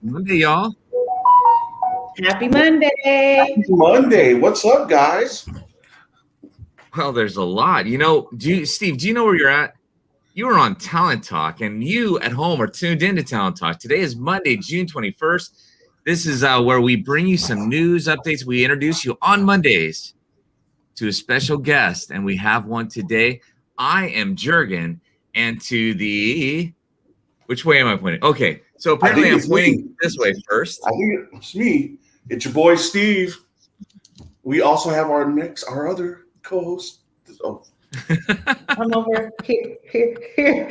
Monday, y'all. Happy Monday. Happy Monday. What's up, guys? Well, there's a lot. Steve, do you know where you're at? You are on Talent Talk, and you at home are tuned into Talent Talk. Today is Monday, June 21st. This is where we bring you some news updates. We introduce you on Mondays to a special guest, and we have one today. I am Jurgen, and to the... Which way am I pointing? Okay, so apparently I'm pointing this way first. I think it's me. It's your boy, Steve. We also have our other co-host. Oh. I'm over here.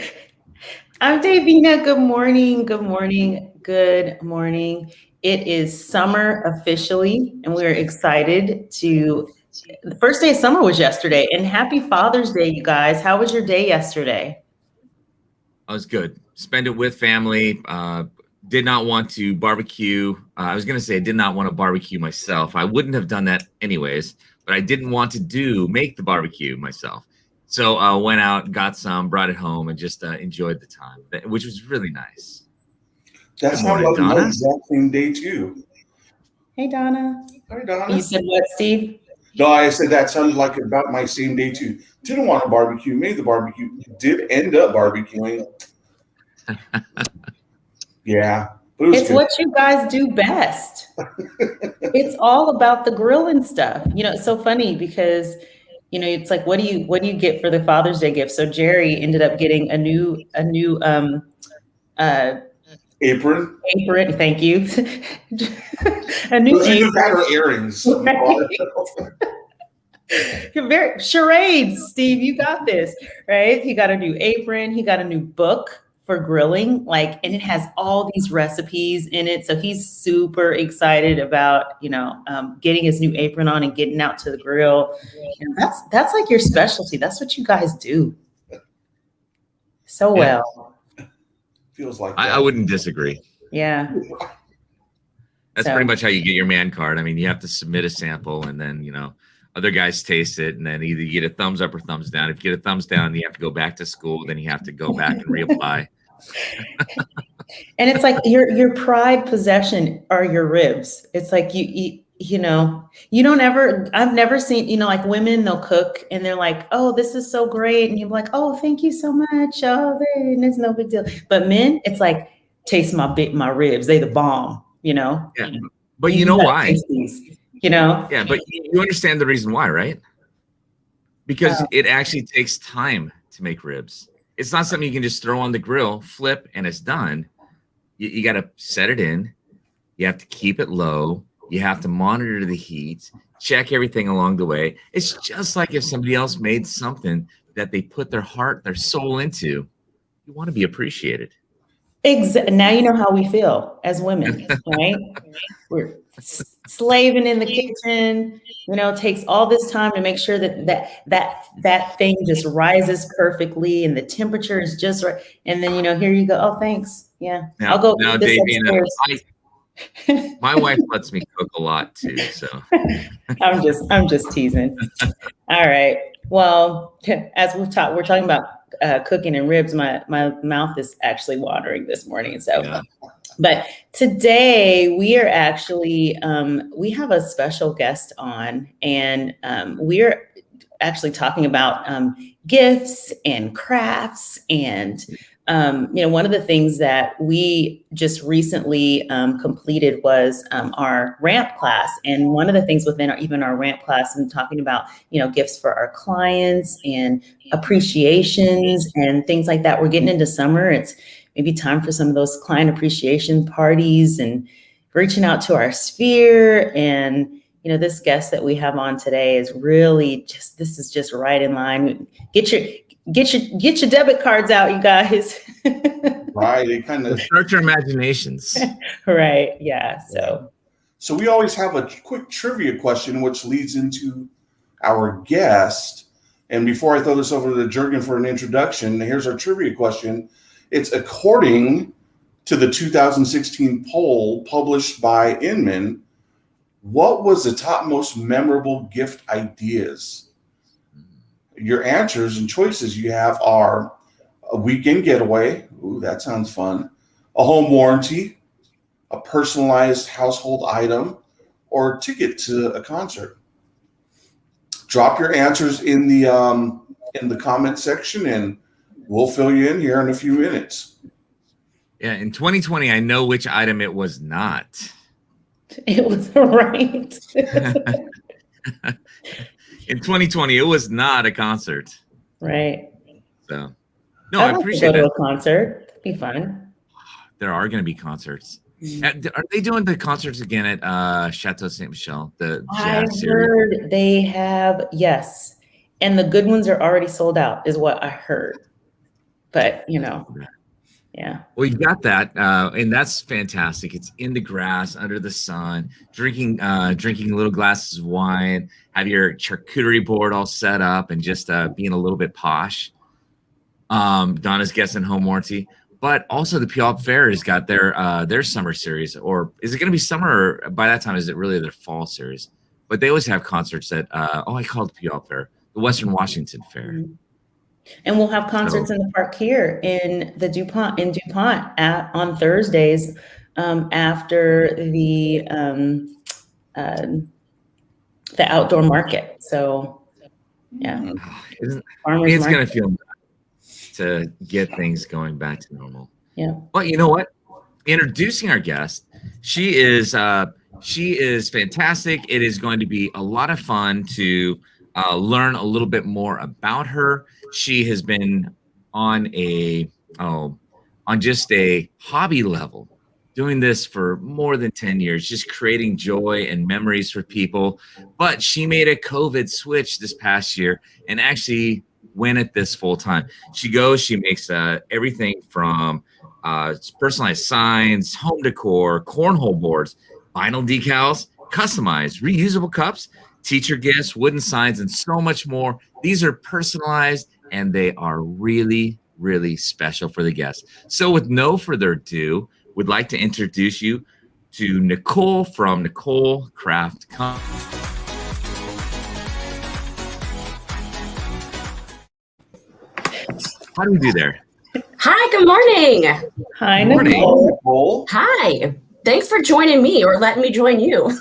I'm Davina. Good morning. Good morning. Good morning. It is summer officially, and we're excited to... The first day of summer was yesterday, and happy Father's Day, you guys. How was your day yesterday? I was good. Spend it with family. Did not want to barbecue. I was going to say I did not want to barbecue myself. I wouldn't have done that anyways, but I didn't want to make the barbecue myself. So I went out, got some, brought it home, and just enjoyed the time, which was really nice. That's how like my exact same day too. Hey, Donna. Hi, Donna. You said what, Steve? No, I said that sounded like about my same day too. Didn't want to barbecue, made the barbecue, did end up barbecuing. Yeah. It's good. What you guys do best. It's all about the grilling stuff. It's so funny because, it's like, what do you get for the Father's Day gift? So Jerry ended up getting a new apron. Thank you. A new apron. Earrings. Charades, Steve, you got this, right? He got a new apron. He got a new book for grilling, and it has all these recipes in it. So he's super excited about, getting his new apron on and getting out to the grill. And that's like your specialty. That's what you guys do so well. Feels like I wouldn't disagree. Yeah. That's pretty much how you get your man card. I mean, you have to submit a sample and then, other guys taste it, and then either you get a thumbs up or thumbs down. If you get a thumbs down, you have to go back to school. Then you have to go back and reapply. And it's like your pride possession are your ribs. It's like you don't ever... I've never seen, like women, they'll cook and they're like, oh, this is so great. And you're like, oh, thank you so much. Oh, it's no big deal. But men, it's like, taste my ribs. They the bomb, Yeah. But you know why? Yeah, but you understand the reason why, right? Because it actually takes time to make ribs. It's not something you can just throw on the grill, flip, and it's done. You got to set it in. You have to keep it low. You have to monitor the heat, check everything along the way. It's just like if somebody else made something that they put their heart, their soul into. You want to be appreciated. Now you know how we feel as women, right? We're slaving in the kitchen, takes all this time to make sure that thing just rises perfectly and the temperature is just right. And then, here you go. Oh, thanks. Yeah. I'll go. Now, Dave, my wife lets me cook a lot too. So I'm just teasing. All right. Well, as we're talking about cooking and ribs, my mouth is actually watering this morning. So, yeah. But today we are actually, we have a special guest on, and we're actually talking about gifts and crafts. And, one of the things that we just recently completed was our ramp class. And one of the things within our ramp class, and talking about, gifts for our clients and appreciations and things like that. We're getting into summer. It's maybe time for some of those client appreciation parties and reaching out to our sphere. And, this guest that we have on today is really this is just right in line. Get your debit cards out, you guys. Right. It kind of start your imaginations. Right. Yeah. So we always have a quick trivia question, which leads into our guest. And before I throw this over to Jurgen for an introduction, here's our trivia question. It's according to the 2016 poll published by Inman, what was the top most memorable gift ideas? Your answers and choices you have are a weekend getaway. Ooh, that sounds fun. A home warranty, a personalized household item, or ticket to a concert? Drop your answers in the comment section, and we'll fill you in here in a few minutes. Yeah, in 2020, I know which item it was not. It was right. In 2020, it was not a concert. Right. So, no, I I'd like to appreciate go to that. a concert. That'd be fun. There are going to be concerts. Are they doing the concerts again at Chateau Saint Michel? The I jazz series. heard they have, yes. And the good ones are already sold out, is what I heard. But, yeah. Well, you've got that, and that's fantastic. It's in the grass, under the sun, drinking little glasses of wine, have your charcuterie board all set up, and just being a little bit posh. Donna's guessing home warranty, but also the Puyallup Fair has got their summer series, or is it going to be summer? Or by that time, is it really their fall series? But they always have concerts at I called the Puyallup Fair, the Western Washington Fair. Mm-hmm. And we'll have concerts in the park here in DuPont on Thursdays after the outdoor market. So, yeah. It's going to feel nice to get things going back to normal. Yeah. But you know what? Introducing our guest, she is fantastic. It is going to be a lot of fun to learn a little bit more about her. She has been on just a hobby level, doing this for more than 10 years, just creating joy and memories for people. But she made a COVID switch this past year and actually went at this full time. She makes everything from personalized signs, home decor, cornhole boards, vinyl decals, customized, reusable cups, teacher gifts, wooden signs, and so much more. These are personalized, and they are really, really special for the guests. So with no further ado, we'd like to introduce you to Nicole from Nicole Craft Company. How do we do there? Hi, good morning. Hi, Morning. Nicole. Hi. Thanks for joining me or letting me join you.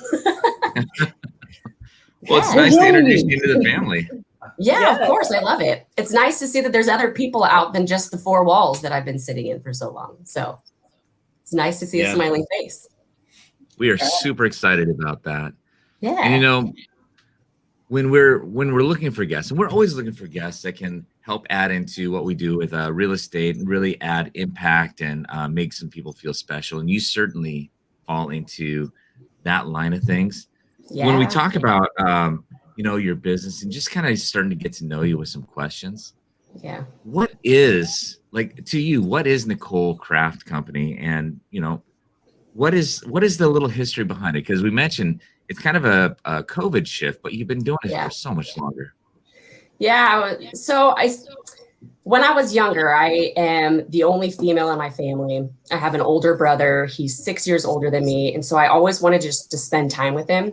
Well, it's nice to introduce you to the family. Yeah, of course. I love it. It's nice to see that there's other people out than just the four walls that I've been sitting in for so long. So it's nice to see a smiling face. We are super excited about that. Yeah. And when we're looking for guests, and we're always looking for guests that can help add into what we do with real estate and really add impact and make some people feel special. And you certainly fall into that line of things. Yeah. When we talk about your business and just kind of starting to get to know you with some questions. Yeah. What is Nicole Craft Company? And what is the little history behind it? Because we mentioned it's kind of a COVID shift, but you've been doing it for so much longer. Yeah. So when I was younger, I am the only female in my family. I have an older brother. He's 6 years older than me. And so I always wanted just to spend time with him.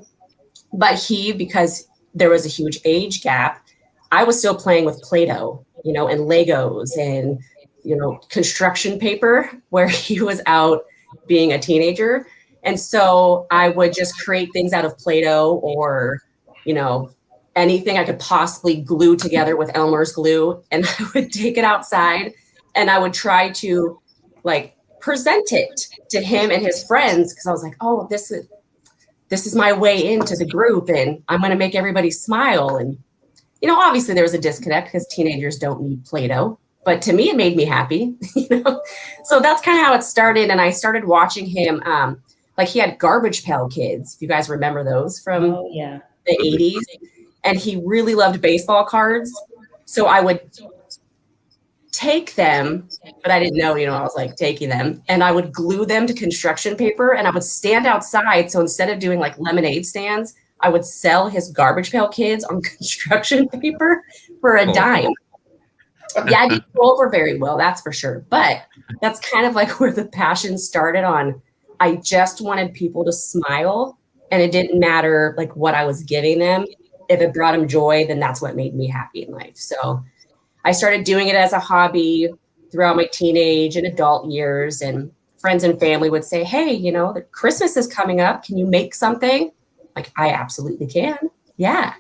But because there was a huge age gap, I was still playing with Play-Doh, and Legos and, construction paper, where he was out being a teenager. And so I would just create things out of Play-Doh or, anything I could possibly glue together with Elmer's glue. And I would take it outside and I would try to present it to him and his friends. Cause I was like, oh, this is my way into the group and I'm going to make everybody smile. And, obviously there was a disconnect because teenagers don't need Play-Doh, but to me, it made me happy, So that's kind of how it started. And I started watching him, he had Garbage Pail Kids. If you guys remember those from the 80s. And he really loved baseball cards. So I would take them, but I didn't know, I was taking them and I would glue them to construction paper and I would stand outside. So instead of doing lemonade stands, I would sell his Garbage Pail Kids on construction paper for a dime. Yeah, I didn't go over very well, that's for sure. But that's kind of where the passion started on. I just wanted people to smile and it didn't matter what I was giving them. If it brought them joy, then that's what made me happy in life. So I started doing it as a hobby throughout my teenage and adult years. And friends and family would say, hey, the Christmas is coming up. Can you make something? Like, I absolutely can. Yeah.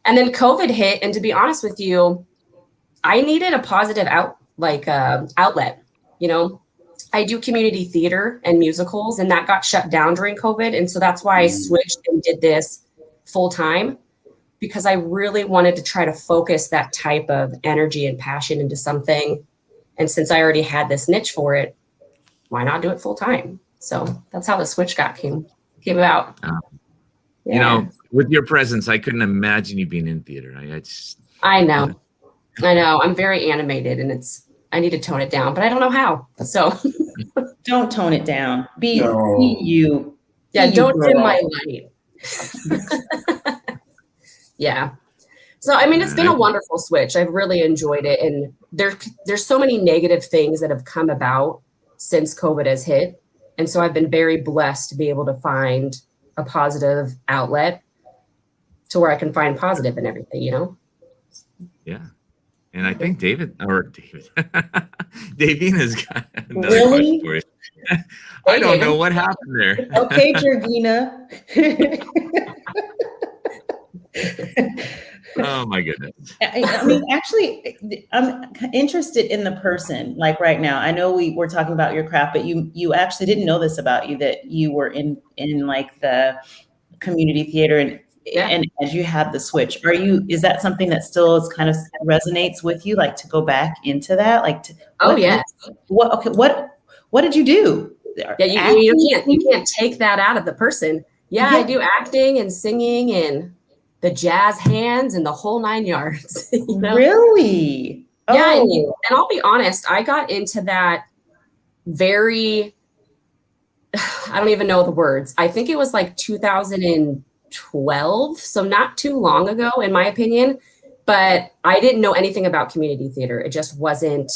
And then COVID hit. And to be honest with you, I needed a positive outlet. I do community theater and musicals, and that got shut down during COVID. And so that's why I switched and did this full time, because I really wanted to try to focus that type of energy and passion into something. And since I already had this niche for it, why not do it full time? So that's how the switch came about. Yeah. With your presence, I couldn't imagine you being in theater. I know. I'm very animated, and I need to tone it down, but I don't know how. So don't tone it down. Be you. Yeah, don't dim my light. Yeah. So, I mean, it's been a wonderful switch. I've really enjoyed it. And there's so many negative things that have come about since COVID has hit. And so I've been very blessed to be able to find a positive outlet to where I can find positive in everything, Yeah. And I think Davina's got another really? question for you. I don't know what happened there. Okay, Georgina. Oh my goodness. I mean, actually, I'm interested in the person. Like right now, I know we're talking about your craft, but you actually didn't know this about you, that you were in like the community theater, and as you had the switch, is that something that still is kind of resonates with you, like to go back into that? Like, yes. What did you do? Yeah, you can't take that out of the person. Yeah, I do acting and singing and the jazz hands and the whole 9 yards. Really? Yeah, and I'll be honest, I got into that very, I don't even know the words. I think it was like 2012, so not too long ago, in my opinion. But I didn't know anything about community theater. It just wasn't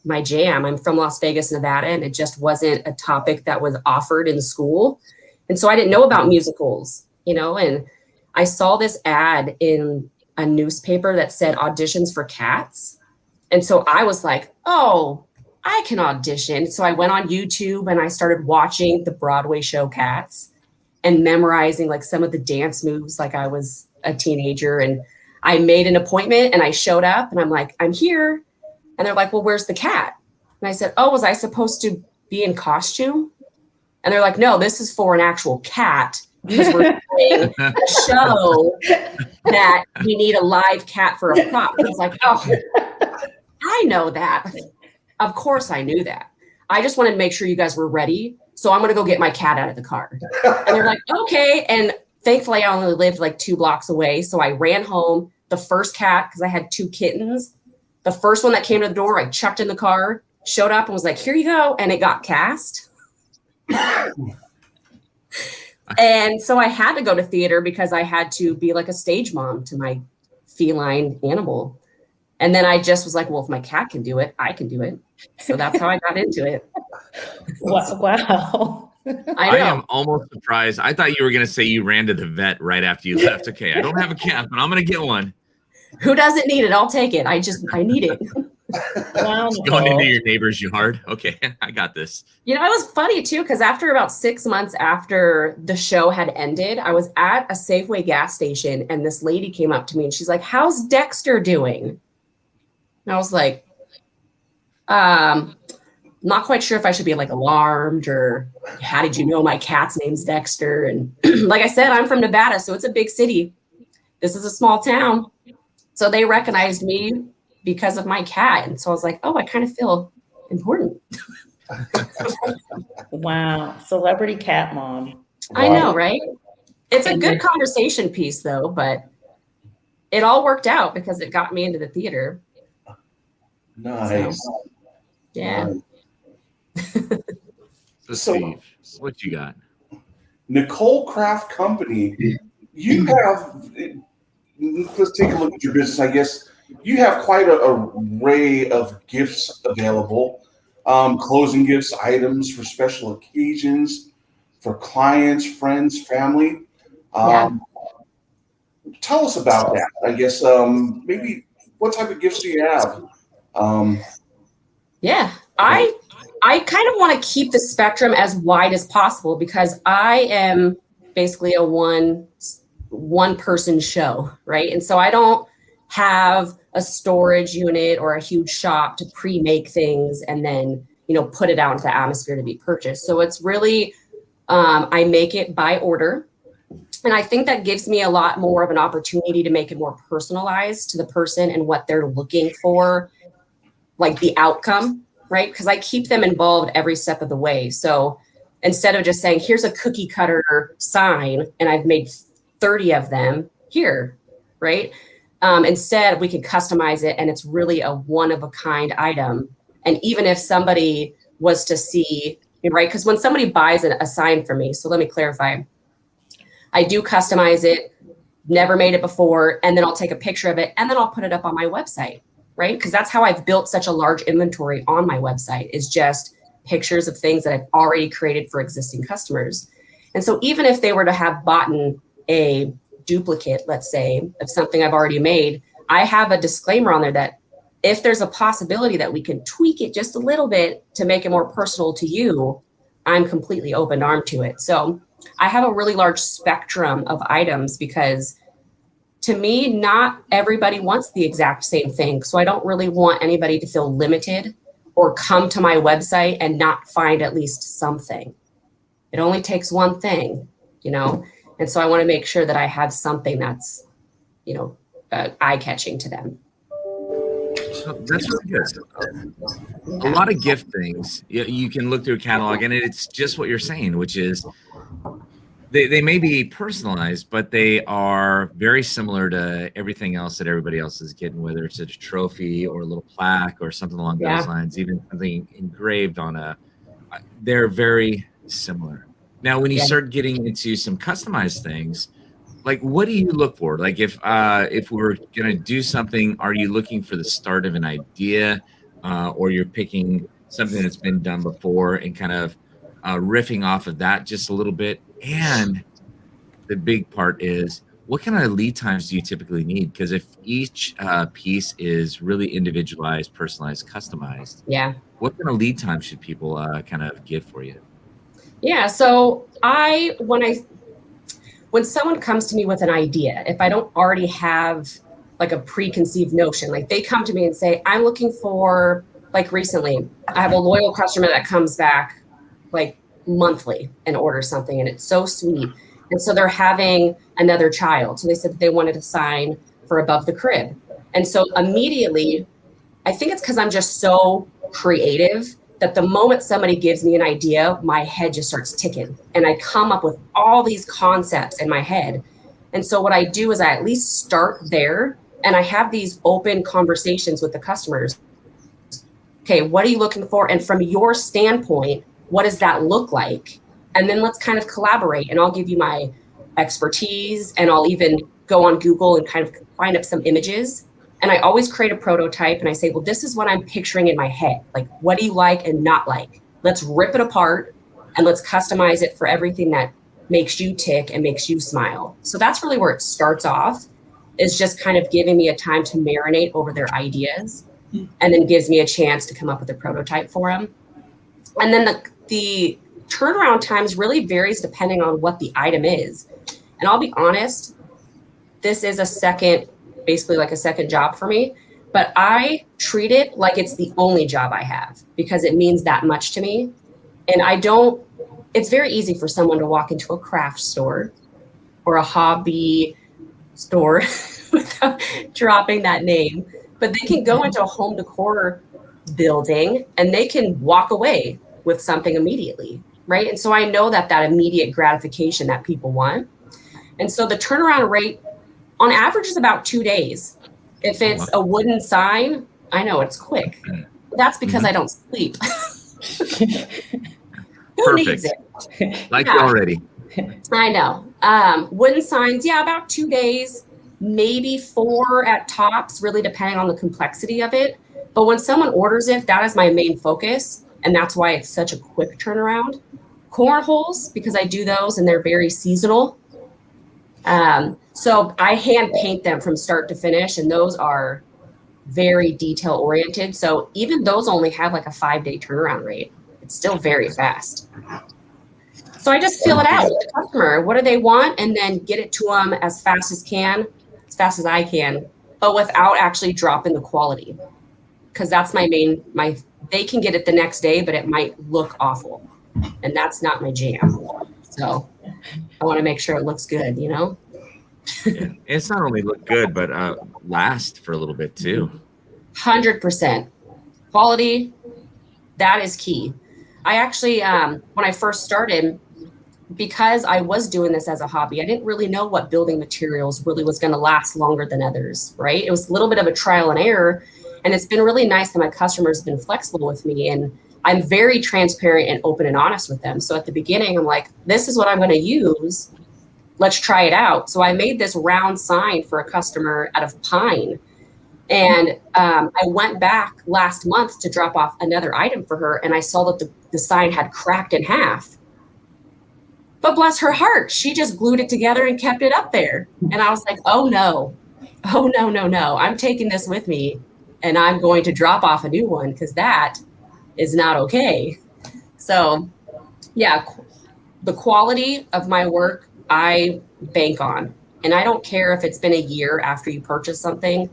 my jam. I'm from Las Vegas, Nevada, and it just wasn't a topic that was offered in school. And so I didn't know about musicals, and I saw this ad in a newspaper that said auditions for cats. And so I was like, oh, I can audition. So I went on YouTube and I started watching the Broadway show Cats and memorizing like some of the dance moves like I was a teenager. And I made an appointment and I showed up and I'm like, I'm here. And they're like, well, where's the cat? And I said, oh, was I supposed to be in costume? And they're like, no, this is for an actual cat, because we're doing a show that we need a live cat for a prop. And I was like, oh, I know that. Of course I knew that. I just wanted to make sure you guys were ready. So I'm going to go get my cat out of the car. And they're like, okay. And thankfully I only lived like 2 blocks away. So I ran home. The first cat, because I had 2 kittens, the first one that came to the door, I chucked in the car, showed up and was like, here you go. And it got cast. And so I had to go to theater because I had to be like a stage mom to my feline animal. And then I just was like, well, if my cat can do it, I can do it. So that's how I got into it. Wow. I am almost surprised. I thought you were going to say you ran to the vet right after you left. Okay, I don't have a cat, but I'm going to get one. Who doesn't need it? I'll take it. I need it. Wow, going into your neighbor's yard. Okay, I got this. It was funny too, because after about 6 months after the show had ended, I was at a Safeway gas station and this lady came up to me and she's like, how's Dexter doing? And I was like, not quite sure if I should be like alarmed or how did you know my cat's name's Dexter? And like I said, I'm from Nevada, so it's a big city. This is a small town. So they recognized me because of my cat. And so I was like, oh, I kind of feel important. Wow. Celebrity cat mom. I know, right? It's a good conversation piece though, but it all worked out because it got me into the theater. Nice. So, yeah. So Steve, what you got? Nicole Craft Company, you have, let's take a look at your business, I guess. You have quite an array of gifts available, closing gifts, items for special occasions, for clients, friends, family. Tell us about that. I guess maybe what type of gifts do you have? Yeah, I I kind of want to keep the spectrum as wide as possible because I am basically a one person show, right? And so I don't have a storage unit or a huge shop to pre-make things and then, put it out into the atmosphere to be purchased. So it's really, I make it by order. And I think that gives me a lot more of an opportunity to make it more personalized to the person and what they're looking for, like the outcome, right? Because I keep them involved every step of the way. So instead of just saying, here's a cookie cutter sign, and I've made 30 of them here, right? Instead, we can customize it, and it's really a one-of-a-kind item. And even if somebody was to see, right? Because when somebody buys a sign from me, so let me clarify. I do customize it, never made it before, and then I'll take a picture of it, and then I'll put it up on my website, right? Because that's how I've built such a large inventory on my website, is just pictures of things that I've already created for existing customers. And so even if they were to have bought a duplicate, let's say, of something I've already made, I have a disclaimer on there that if there's a possibility that we can tweak it just a little bit to make it more personal to you, I'm completely open armed to it. So I have a really large spectrum of items because to me, not everybody wants the exact same thing. So I don't really want anybody to feel limited or come to my website and not find at least something. It only takes one thing, And so I want to make sure that I have something that's, eye-catching to them. That's really good. A lot of gift things, you can look through a catalog, and it's just what you're saying, which is they may be personalized, but they are very similar to everything else that everybody else is getting, whether it's a trophy or a little plaque or something along those lines, even something engraved on they're very similar. Now, when you start getting into some customized things, like what do you look for? Like if we're going to do something, are you looking for the start of an idea or you're picking something that's been done before and kind of riffing off of that just a little bit? And the big part is, what kind of lead times do you typically need? Because if each piece is really individualized, personalized, customized, what kind of lead time should people kind of give for you? Yeah, so when someone comes to me with an idea, if I don't already have like a preconceived notion, like they come to me and say, I'm looking for, like recently, I have a loyal customer that comes back like monthly and orders something, and it's so sweet. And so they're having another child. So they said that they wanted a sign for above the crib. And so immediately, I think it's because I'm just so creative that the moment somebody gives me an idea, my head just starts ticking. And I come up with all these concepts in my head. And so what I do is I at least start there, and I have these open conversations with the customers. Okay, what are you looking for? And from your standpoint, what does that look like? And then let's kind of collaborate, and I'll give you my expertise, and I'll even go on Google and kind of find up some images. And I always create a prototype, and I say, well, this is what I'm picturing in my head. Like, what do you like and not like? Let's rip it apart and let's customize it for everything that makes you tick and makes you smile. So that's really where it starts off, is just kind of giving me a time to marinate over their ideas, and then gives me a chance to come up with a prototype for them. And then the turnaround times really varies depending on what the item is. And I'll be honest, this is basically like a second job for me, but I treat it like it's the only job I have because it means that much to me. And it's very easy for someone to walk into a craft store or a hobby store without dropping that name, but they can go into a home decor building and they can walk away with something immediately, right? And so I know that immediate gratification that people want. And so the turnaround rate on average is about 2 days. If it's a wooden sign, I know it's quick. That's because I don't sleep. Who needs it? Like you already. I know. Wooden signs, about 2 days, maybe 4 at tops, really depending on the complexity of it. But when someone orders it, that is my main focus. And that's why it's such a quick turnaround. Cornholes, because I do those and they're very seasonal. So I hand paint them from start to finish, and those are very detail oriented. So even those only have like a 5-day turnaround rate. It's still very fast. So I just feel it out with the customer. What do they want? And then get it to them as fast as I can, but without actually dropping the quality. Because that's they can get it the next day, but it might look awful. And that's not my jam. So I want to make sure it looks good, you know? Yeah. It's not only look good, but last for a little bit too. 100%. Quality, that is key. I actually, when I first started, because I was doing this as a hobby, I didn't really know what building materials really was going to last longer than others, right? It was a little bit of a trial and error. And it's been really nice that my customers have been flexible with me. And I'm very transparent and open and honest with them. So at the beginning, I'm like, this is what I'm going to use. Let's try it out. So I made this round sign for a customer out of pine. And I went back last month to drop off another item for her. And I saw that the sign had cracked in half. But bless her heart, she just glued it together and kept it up there. And I was like, oh, no. I'm taking this with me. And I'm going to drop off a new one because that is not okay. So yeah, the quality of my work, I bank on. And I don't care if it's been a year after you purchase something.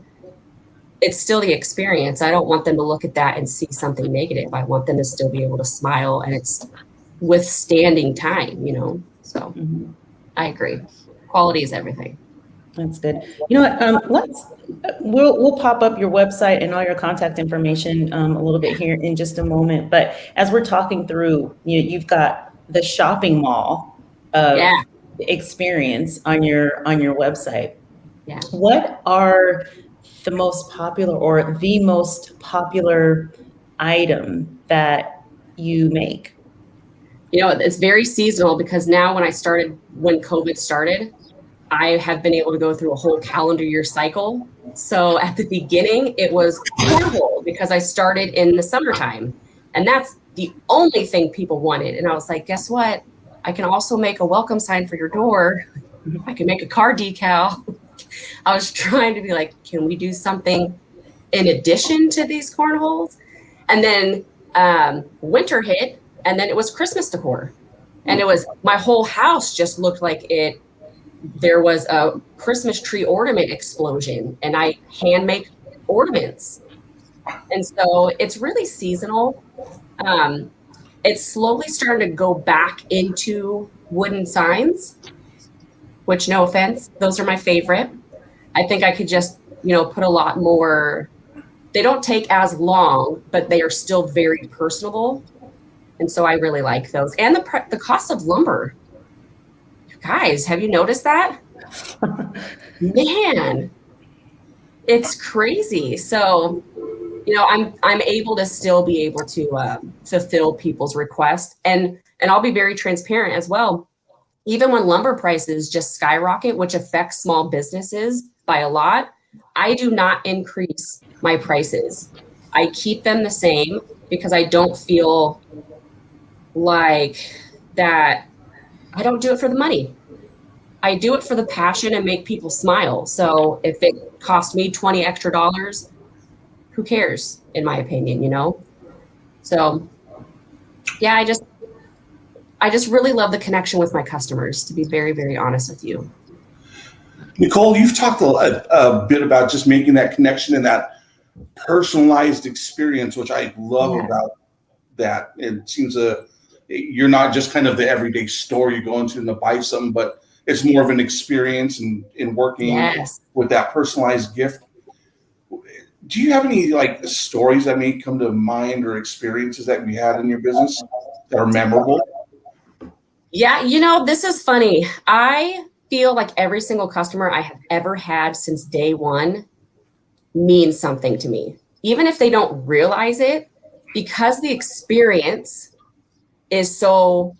It's still the experience. I don't want them to look at that and see something negative. I want them to still be able to smile, and it's withstanding time, you know? So I agree. Quality is everything. That's good. You know what? We'll pop up your website and all your contact information a little bit here in just a moment. But as we're talking through, you've got the shopping mall experience on your website. Yeah. What are the most popular item that you make? You know, it's very seasonal because now when COVID started, I have been able to go through a whole calendar year cycle. So at the beginning, it was horrible because I started in the summertime, and that's the only thing people wanted. And I was like, guess what? I can also make a welcome sign for your door. I can make a car decal. I was trying to be like, can we do something in addition to these cornholes? And then winter hit, and then it was Christmas decor. And it was, my whole house just looked like there was a Christmas tree ornament explosion, and I hand make ornaments. And so it's really seasonal. It's slowly starting to go back into wooden signs, which, no offense, those are my favorite. I think I could just, put a lot more. They don't take as long, but they are still very personable. And so I really like those. And the cost of lumber. Guys, have you noticed that? Man, it's crazy. So, I'm able to still be able to fulfill people's requests. And I'll be very transparent as well. Even when lumber prices just skyrocket, which affects small businesses by a lot, I do not increase my prices. I keep them the same because I don't feel like that. I don't do it for the money. I do it for the passion and make people smile. So if it cost me $20 extra, who cares, in my opinion, So yeah, I just really love the connection with my customers, to be very, very honest with you. Nicole, you've talked a bit about just making that connection and that personalized experience, which I love about that. It seems you're not just kind of the everyday store you go into to buy something, but it's more of an experience in working with that personalized gift. Do you have any stories that may come to mind or experiences that you had in your business that are memorable? Yeah, this is funny. I feel like every single customer I have ever had since day one means something to me, even if they don't realize it, because the experience is so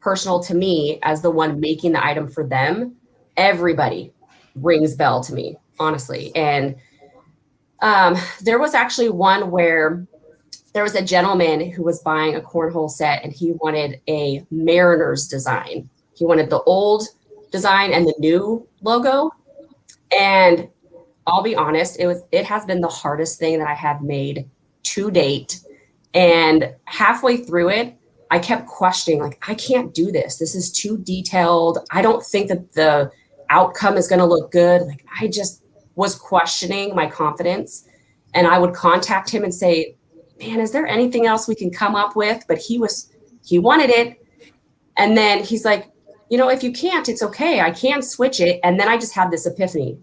personal to me as the one making the item for them. Everybody rings bell to me, honestly. And there was actually one where there was a gentleman who was buying a cornhole set, and he wanted a Mariners design. He wanted the old design and the new logo. And I'll be honest, it has been the hardest thing that I have made to date And halfway through it, I kept questioning, like, I can't do this. This is too detailed. I don't think that the outcome is going to look good. Like, I just was questioning my confidence. And I would contact him and say, man, is there anything else we can come up with? But he wanted it. And then he's like, if you can't, it's okay. I can switch it. And then I just had this epiphany.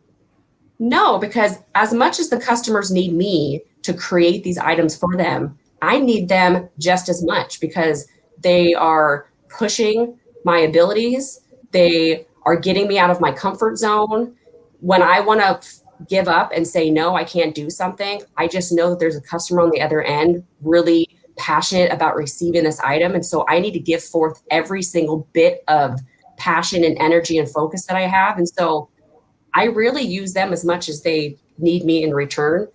No, because as much as the customers need me to create these items for them, I need them just as much, because they are pushing my abilities. They are getting me out of my comfort zone. When I want to give up and say, no, I can't do something, I just know that there's a customer on the other end really passionate about receiving this item. And so I need to give forth every single bit of passion and energy and focus that I have. And so I really use them as much as they need me in return.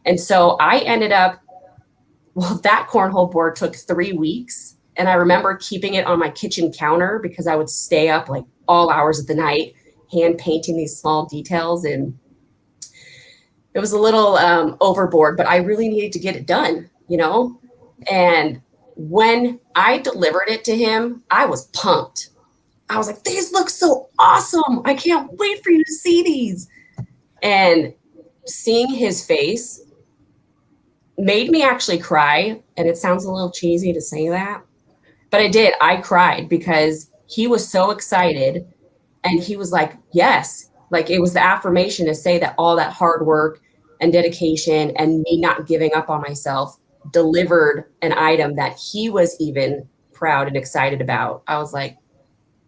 And so I ended up, that cornhole board took 3 weeks. And I remember keeping it on my kitchen counter because I would stay up like all hours of the night, hand painting these small details. And it was a little overboard, but I really needed to get it done, And when I delivered it to him, I was pumped. I was like, these look so awesome. I can't wait for you to see these. And seeing his face made me actually cry. And it sounds a little cheesy to say that, but I did. I cried because he was so excited. And he was like, yes, like it was the affirmation to say that all that hard work and dedication and me not giving up on myself delivered an item that he was even proud and excited about. I was like,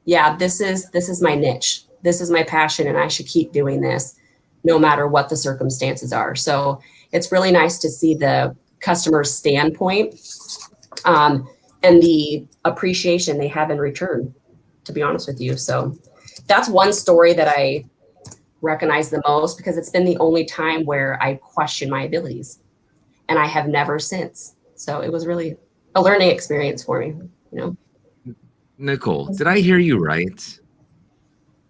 yeah, this is my niche. This is my passion, and I should keep doing this no matter what the circumstances are. So it's really nice to see the customer's standpoint and the appreciation they have in return, to be honest with you. So that's one story that I recognize the most, because it's been the only time where I question my abilities, and I have never since. So it was really a learning experience for me, Nicole, did I hear you right?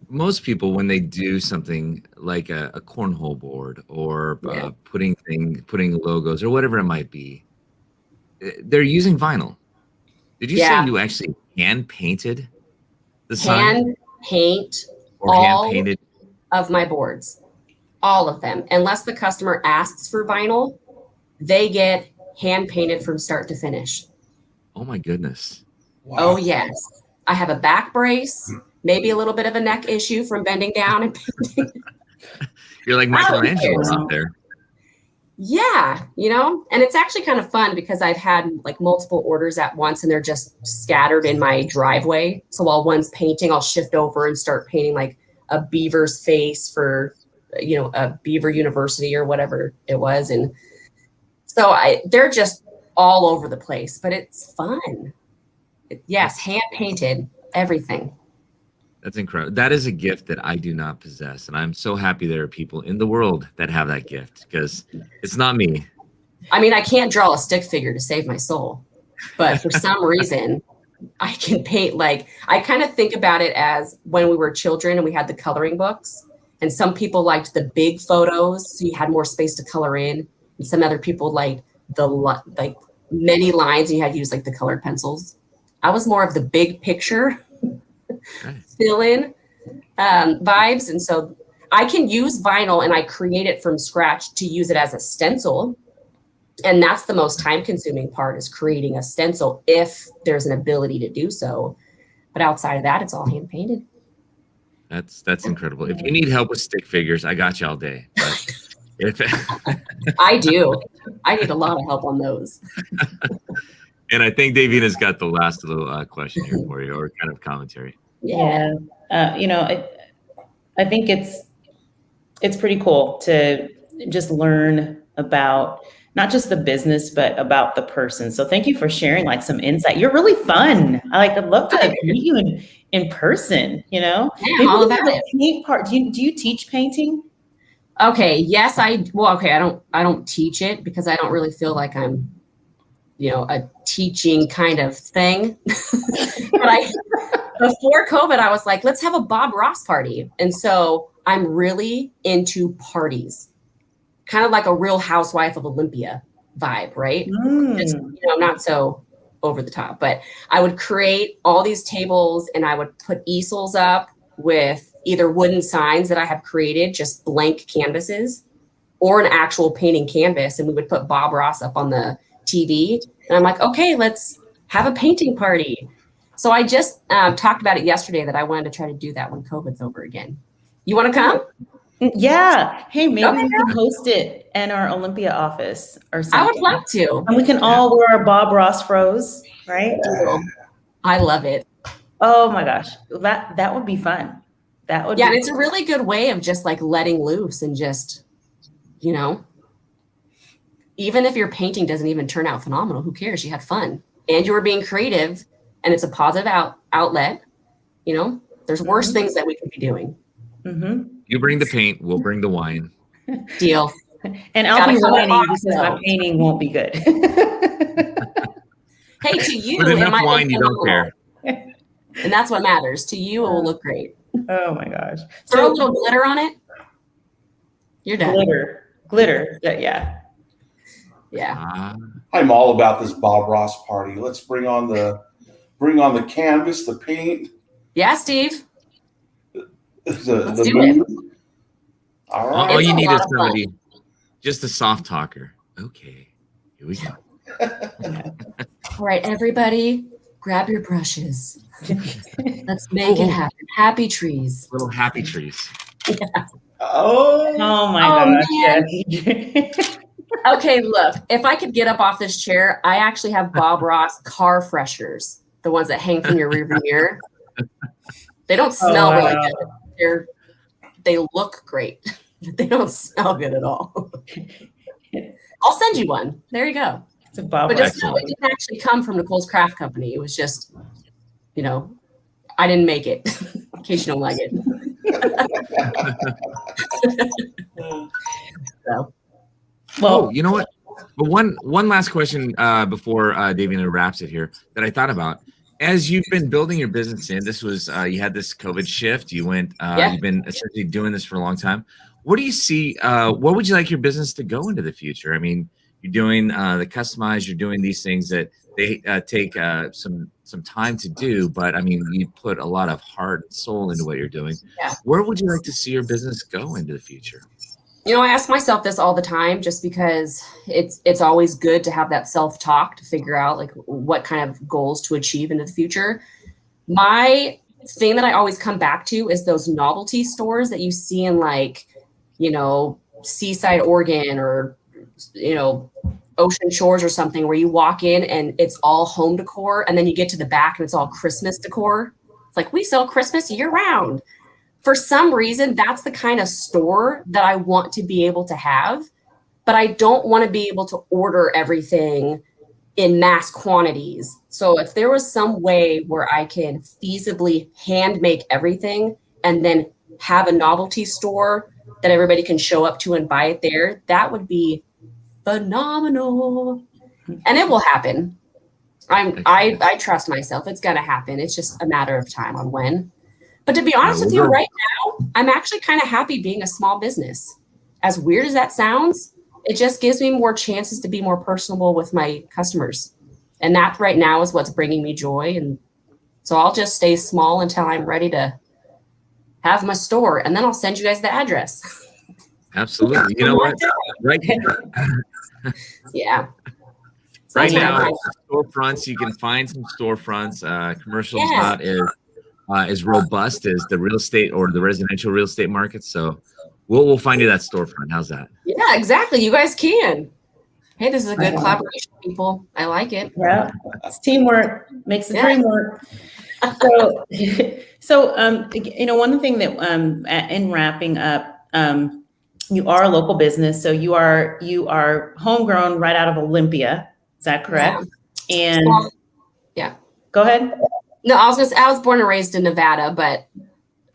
Most people, when they do something like a cornhole board or putting logos or whatever it might be, they're using vinyl. Did you say you actually hand painted the sign? Hand paint or hand painted of my boards, all of them. Unless the customer asks for vinyl, they get hand painted from start to finish. Oh my goodness. Wow. Oh yes. I have a back brace, maybe a little bit of a neck issue from bending down and painting. You're like Michelangelo out there. Yeah, and it's actually kind of fun because I've had like multiple orders at once and they're just scattered in my driveway. So while one's painting, I'll shift over and start painting like a beaver's face for, a Beaver University or whatever it was. And so they're just all over the place, but it's fun. Yes, hand painted, everything. That's incredible. That is a gift that I do not possess. And I'm so happy there are people in the world that have that gift, because it's not me. I mean, I can't draw a stick figure to save my soul, but for some reason I can paint. Like, I kind of think about it as when we were children and we had the coloring books, and some people liked the big photos, so you had more space to color in. And some other people liked the many lines and you had to use like the colored pencils. I was more of the big picture fill in vibes. And so I can use vinyl and I create it from scratch to use it as a stencil. And that's the most time consuming part, is creating a stencil if there's an ability to do so. But outside of that, it's all hand painted. That's incredible. If you need help with stick figures, I got you all day. But I do. I need a lot of help on those. And I think Davina's got the last little question here for you, or kind of commentary. Yeah. I think it's pretty cool to just learn about not just the business, but about the person. So thank you for sharing like some insight. You're really fun. I'd love to meet you in person, Yeah, all about it. Paint part. Do you teach painting? Okay. Yes, I don't teach it because I don't really feel like I'm, a teaching kind of thing. But before COVID, I was like, let's have a Bob Ross party. And so I'm really into parties, kind of like a Real Housewife of Olympia. vibe, right? Mm. Just, not so over the top, but I would create all these tables and I would put easels up with either wooden signs that I have created, just blank canvases, or an actual painting canvas. And we would put Bob Ross up on the TV. And I'm like, okay, let's have a painting party. So I just talked about it yesterday that I wanted to try to do that when COVID's over again. You want to come? Yeah. Hey, maybe Okay. we can host it in our Olympia office or something. I would love to. And we can all wear our Bob Ross froze, right? I love it. Oh my gosh. That would be fun. That would Yeah, be and it's a really good way of just like letting loose and just, even if your painting doesn't even turn out phenomenal, who cares? You had fun and you were being creative and it's a positive outlet. There's worse things that we could be doing. Mm-hmm. You bring the paint, we'll bring the wine. Deal. And I'll be whining because my painting won't be good. Hey, to you, With it enough might wine, you don't phenomenal. care. And that's what matters. To you, it will look great. Oh my gosh. Throw a little glitter on it. You're done. Glitter. Yeah. Yeah. I'm all about this Bob Ross party. Let's bring on the canvas, the paint. Yeah, Steve. The do mood. All right. All It's you a need lot is of fun. somebody, just a soft talker. Okay, here we go. All right, everybody, grab your brushes. Let's make it happen. Happy trees. Little happy trees. Oh my Oh, gosh. man. Yeah. Okay, look, if I could get up off this chair, I actually have Bob Ross car fresheners, the ones that hang from your rearview mirror. They don't smell really good. They look great. They don't smell good at all. I'll send you one. There you go. It's a Bob But Ross. just know it didn't actually come from Nicole's Craft Company. It was just, I didn't make it. In case you don't like it. So. Well, you know what? But one last question before Davina wraps it here that I thought about. As you've been building your business in, this was you had this COVID shift. You went. You've been essentially doing this for a long time. What do you see? What would you like your business to go into the future? I mean, you're doing the customized. You're doing these things that they take some time to do. But I mean, you put a lot of heart and soul into what you're doing. Yeah. Where would you like to see your business go into the future? I ask myself this all the time just because it's always good to have that self-talk to figure out like what kind of goals to achieve into the future. My thing that I always come back to is those novelty stores that you see in like, Seaside, Oregon, or, Ocean Shores or something, where you walk in and it's all home decor. And then you get to the back and it's all Christmas decor. It's like, we sell Christmas year round. For some reason, that's the kind of store that I want to be able to have, but I don't want to be able to order everything in mass quantities. So if there was some way where I can feasibly hand make everything and then have a novelty store that everybody can show up to and buy it there, that would be phenomenal. And it will happen. I trust myself. It's going to happen. It's just a matter of time on when. But to be honest with you, right now, I'm actually kind of happy being a small business. As weird as that sounds, it just gives me more chances to be more personable with my customers. And that right now is what's bringing me joy. And so I'll just stay small until I'm ready to have my store. And then I'll send you guys the address. Absolutely. You know what? Right Yeah. So right that's now, what storefronts, you can find some storefronts. Commercials not as robust as the real estate or the residential real estate market. So we'll find you that storefront. How's that? Yeah, exactly. You guys can. Hey, this is a good collaboration, people. I like it. Yeah, it's teamwork makes the dream work. So, one thing that in wrapping up, you are a local business, so you are homegrown right out of Olympia. Is that correct? Yeah. And go ahead. No, I was born and raised in Nevada, but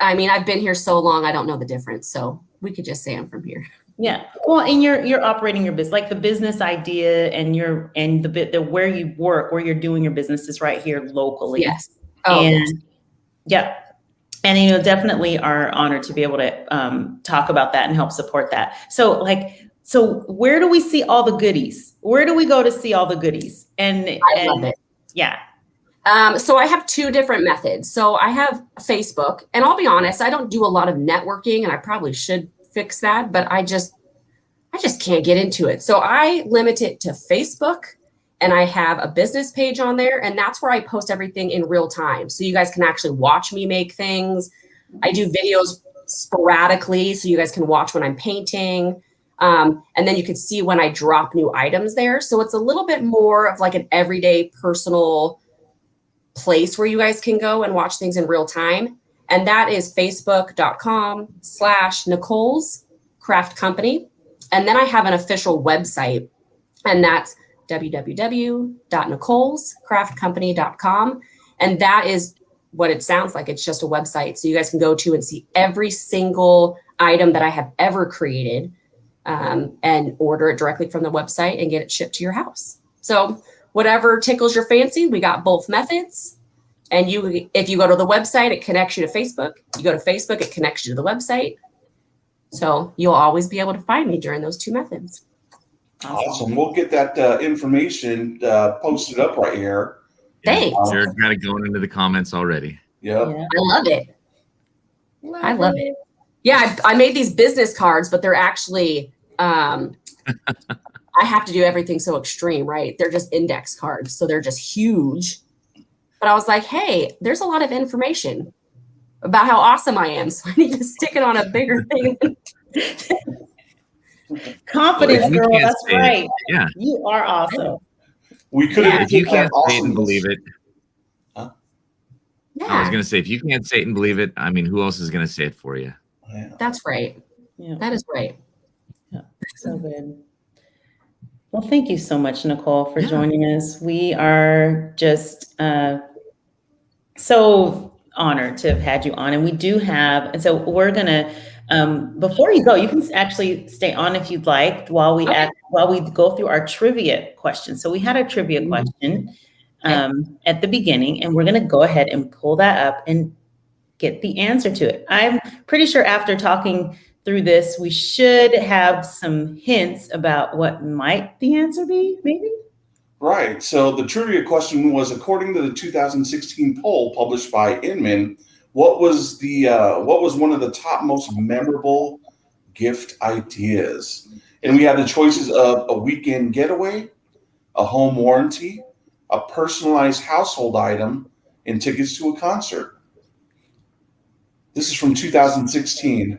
I mean, I've been here so long, I don't know the difference. So we could just say I'm from here. Yeah. Well, and you're operating your business, like the business idea and the where you work, where you're doing your business is right here locally. Yes. Oh, and yeah. And, definitely are honored to be able to talk about that and help support that. So like, So where do we see all the goodies? Where do we go to see all the goodies? I love it. Yeah. So I have two different methods. So I have Facebook, and I'll be honest, I don't do a lot of networking, and I probably should fix that, but I just can't get into it. So I limit it to Facebook, and I have a business page on there, and that's where I post everything in real time. So you guys can actually watch me make things. I do videos sporadically, so you guys can watch when I'm painting. And then you can see when I drop new items there. So it's a little bit more of like an everyday personal place where you guys can go and watch things in real time. And that is facebook.com/Nicole's Craft Company. And then I have an official website, and that's www.nicolescraftcompany.com. And that is what it sounds like. It's just a website. So you guys can go to and see every single item that I have ever created, and order it directly from the website and get it shipped to your house. So whatever tickles your fancy, we got both methods. And if you go to the website, it connects you to Facebook. You go to Facebook, it connects you to the website. So you'll always be able to find me during those two methods. Awesome. We'll get that information posted up right here. Thanks. You're kind of going into the comments already. Yep. Yeah. I love it. I love it. Yeah, I made these business cards, but they're actually, I have to do everything so extreme, right? They're just index cards, so they're just huge. But I was like, hey, there's a lot of information about how awesome I am, so I need to stick it on a bigger thing. Confidence, Well, girl. That's say right. It, yeah. You are awesome. We could have. If you can't say it and believe it, Yeah. I was going to say, if you can't say it and believe it, I mean, who else is going to say it for you? Yeah. That's right. Yeah. That is right. Yeah. So good. Well, thank you so much, Nicole, for joining us. We are just so honored to have had you on. And we do have, and so we're going to, before you go, you can actually stay on if you'd like while we go through our trivia question. So we had a trivia question at the beginning, and we're going to go ahead and pull that up and get the answer to it. I'm pretty sure after talking through this, we should have some hints about what might the answer be, maybe? Right. So the trivia question was, according to the 2016 poll published by Inman, what was one of the top most memorable gift ideas? And we have the choices of a weekend getaway, a home warranty, a personalized household item, and tickets to a concert. This is from 2016.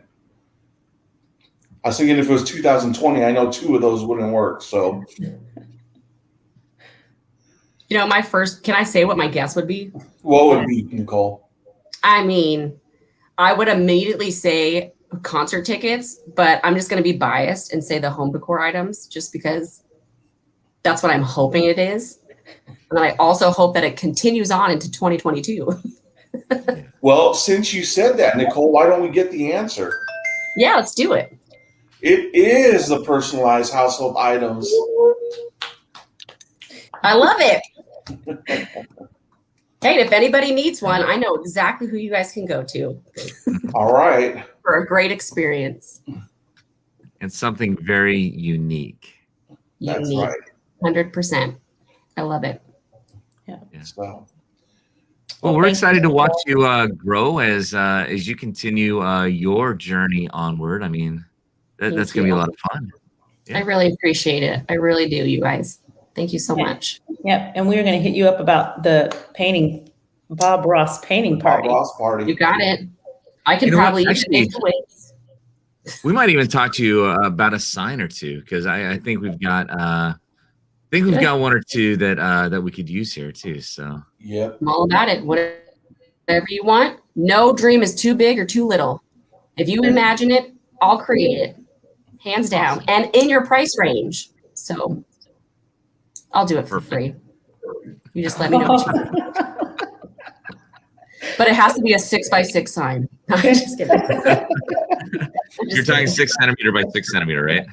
I was thinking if it was 2020, I know two of those wouldn't work. So, Can I say what my guess would be? what would be, Nicole? I mean, I would immediately say concert tickets, but I'm just going to be biased and say the home decor items just because that's what I'm hoping it is. And then I also hope that it continues on into 2022. Well, since you said that, Nicole, why don't we get the answer? Yeah, let's do it. It is the personalized household items. I love it. Hey, if anybody needs one, I know exactly who you guys can go to All right. for a great experience. And something very unique. That's Unique. right. 100%. I love it. So, Well, we're thank excited you. to watch you grow as you continue your journey onward. I mean, that's going to be a lot of fun. Yeah. I really appreciate it. I really do, you guys. Thank you so much. Yep. And we're going to hit you up about the painting, Bob Ross painting Bob party. Ross party. You got it. I can You know what? probably Actually- use it. We might even talk to you about a sign or two, because I think we've got one or two that we could use here too. So Yep. I'm all about it. Whatever you want. No dream is too big or too little. If you imagine it, I'll create it. Hands down. And in your price range. So I'll do it for free. You just let me know what you want. But it has to be a 6x6 sign. No, I'm just kidding. you're talking 6 centimeter by 6 centimeter, right?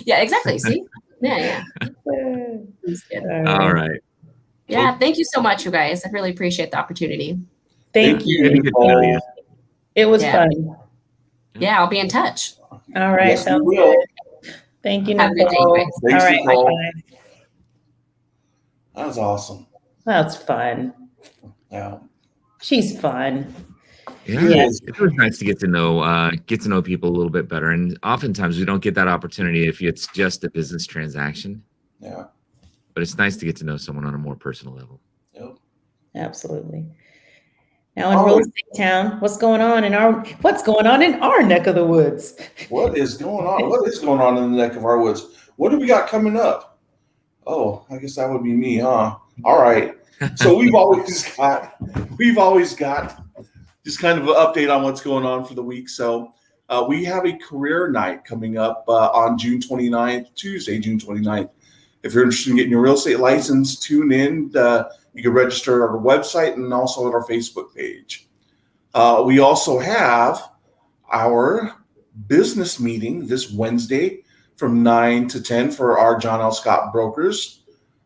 Yeah, exactly. See? Yeah. Just kidding. All right. Yeah, thank you so much, you guys. I really appreciate the opportunity. Thank Good you. to get to know you. It was Yeah. fun. Yeah, I'll be in touch. All right. Yes, we Sounds will. good. Thank you, Have a good day, Nicole. guys. Thanks, All right, Nicole. bye-bye. That was awesome. That's fun. Yeah. She's fun. Yeah, Yeah. it was nice to get to know people a little bit better. And oftentimes we don't get that opportunity if it's just a business transaction. Yeah. But it's nice to get to know someone on a more personal level. Yep. Absolutely. Now in real estate town, what's going on in our neck of the woods? What is going on? What is going on in the neck of our woods? What do we got coming up? Oh, I guess that would be me, huh? All right. So we've always got just kind of an update on what's going on for the week. So we have a career night coming up on June 29th, Tuesday, June 29th. If you're interested in getting your real estate license, tune in. You can register at our website and also at our Facebook page. We also have our business meeting this Wednesday from 9 to 10 for our John L. Scott brokers.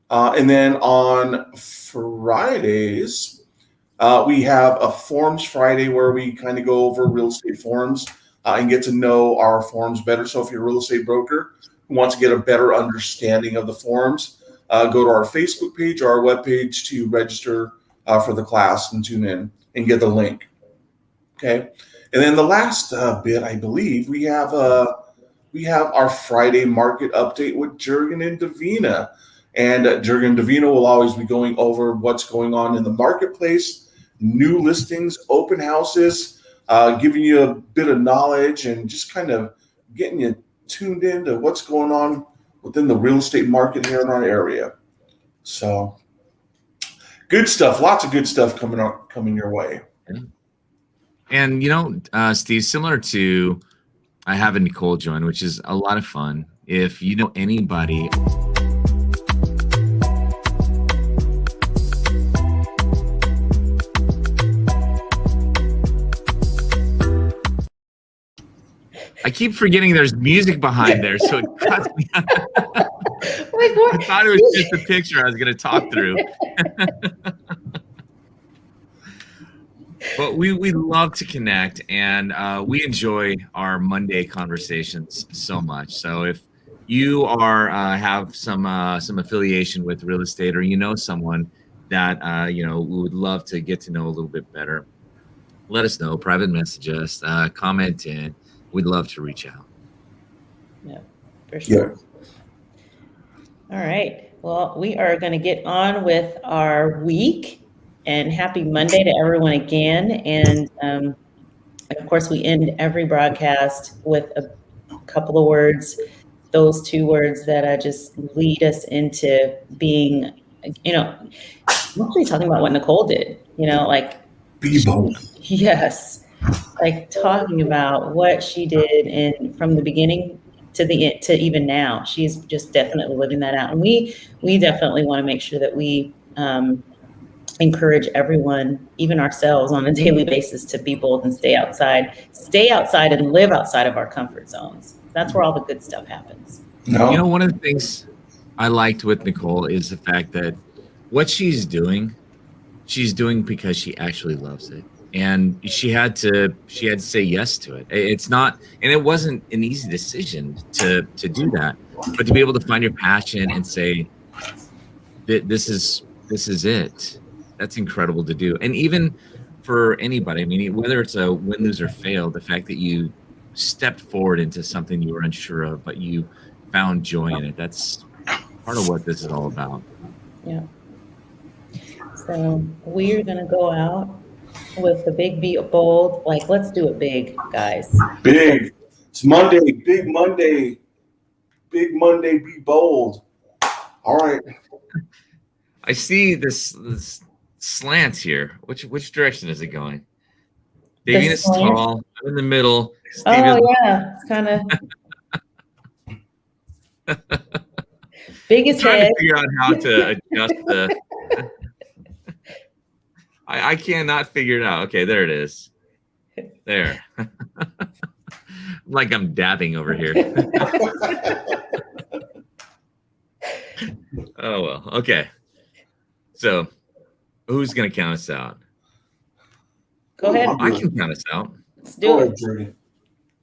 And then on Fridays, we have a Forms Friday where we kind of go over real estate forms and get to know our forms better. So if you're a real estate broker who wants to get a better understanding of the forms, go to our Facebook page or our webpage to register for the class and tune in and get the link. Okay. And then the last bit, I believe, we have our Friday market update with Jurgen and Davina. And Jurgen and Davina will always be going over what's going on in the marketplace, new listings, open houses, giving you a bit of knowledge and just kind of getting you tuned into what's going on within the real estate market here in our area. So good stuff, lots of good stuff coming your way. And Steve, similar to I have a Nicole join, which is a lot of fun. If you know anybody I keep forgetting there's music behind there, so it cuts me out. I thought it was just a picture I was going to talk through. But we love to connect, and we enjoy our Monday conversations so much. So if you have some affiliation with real estate, or you know someone that we would love to get to know a little bit better, let us know. Private message us, comment in. We'd love to reach out. Yeah, for sure. Yeah. All right. Well, we are going to get on with our week. And happy Monday to everyone again. And of course, we end every broadcast with a couple of words, those two words that just lead us into being, mostly talking about what Nicole did, like be bold. Yes. Like talking about what she did and from the beginning to the end to even now. She's just definitely living that out. And we definitely want to make sure that we encourage everyone, even ourselves on a daily basis, to be bold and stay outside and live outside of our comfort zones. That's where all the good stuff happens. No. One of the things I liked with Nicole is the fact that what she's doing because she actually loves it. And she had to say yes to it. It's not, and it wasn't an easy decision to do that, but to be able to find your passion and say that this is it. That's incredible to do. And even for anybody, I mean, whether it's a win, lose, or fail, the fact that you stepped forward into something you were unsure of, but you found joy in it. That's part of what this is all about. Yeah. So we're going to go out with the big, be bold. Like, let's do it big, guys. Big. It's Monday. Big Monday. Big Monday. Be bold. All right. I see this slant here. Which direction is it going? Davina is tall. I'm in the middle. Yeah, it's kind of biggest trying head. to figure out how to adjust the. I cannot figure it out. Okay, there it is. There. Like I'm dabbing over here. Oh well. Okay. So, who's gonna count us out? Go ahead. I can count us out. Let's do it.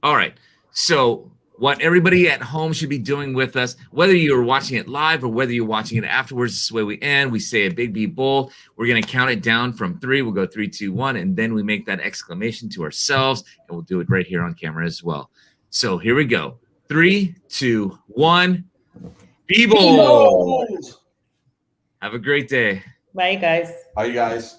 All right. So what everybody at home should be doing with us, whether you're watching it live or whether you're watching it afterwards. This is the way we end. We say a big, be bold. We're going to count it down from 3. We'll go 3, 2, 1, and then we make that exclamation to ourselves, and we'll do it right here on camera as well. So here we go. 3, 2, 1. Be bold. Have a great day. Bye, guys. Bye, you guys.